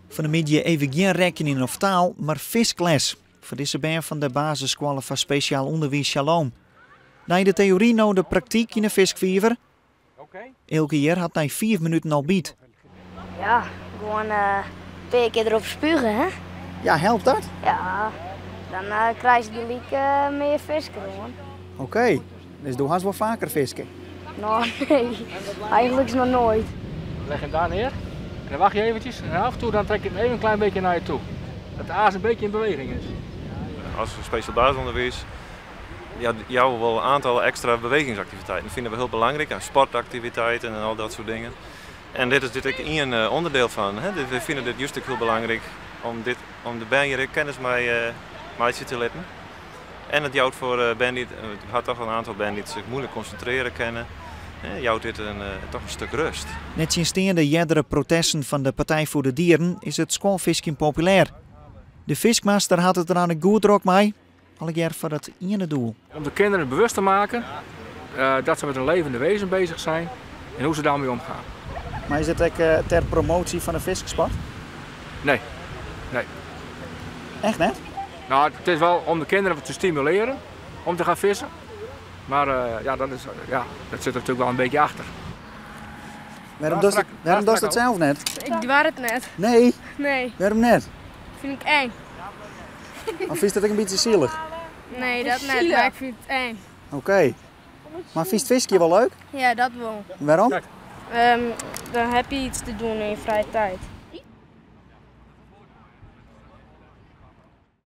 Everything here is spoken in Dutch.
Van de media even geen rekening of taal, maar visles. Voor deze band van de basisschool van speciaal onderwijs Shalom. Na de theorie nou de praktijk in de viskviever. Elke jaar had hij 4 minuten al bied. Ja, gewoon een paar keer erop spugen, hè? Ja, helpt dat? Ja, dan krijg je gelijk meer vis gewoon. Oké, dus doe haast wel vaker visken. Nou, nee, eigenlijk nog nooit. Leg hem daar neer en dan wacht je eventjes en af en toe dan trek je hem even een klein beetje naar je toe. Dat de aas een beetje in beweging is. Als speciaal basisonderwijs jou wel een aantal extra bewegingsactiviteiten vinden we heel belangrijk. Sportactiviteiten en al dat soort dingen. En dit is natuurlijk één onderdeel van. Hè? We vinden dit juist heel belangrijk om de bandje kennis mee te laten. En het jouwt voor bandit, het had toch een aantal bandits zich moeilijk concentreren kennen. Jouwt dit toch een stuk rust. Net sinds de jerdere protesten van de Partij voor de Dieren is het schoolvisken populair. De viskmaster had het er aan een goed druk mee, al jaar voor het ene doel. Om de kinderen bewust te maken dat ze met een levende wezen bezig zijn en hoe ze daarmee omgaan. Maar is het ook ter promotie van de visksport? Nee. Echt net? Nou, het is wel om de kinderen te stimuleren om te gaan vissen. Maar dat zit er natuurlijk wel een beetje achter. Waarom doe je dat zelf net? Ik doe het net. Nee? Nee, Waarom net? vind ik eng. Of is dat ook een beetje zielig? Nee, dat net, maar ik vind het eng. Oké. Maar vindt visje wel leuk? Ja, dat wel. Waarom? Dan heb je iets te doen in je vrije tijd.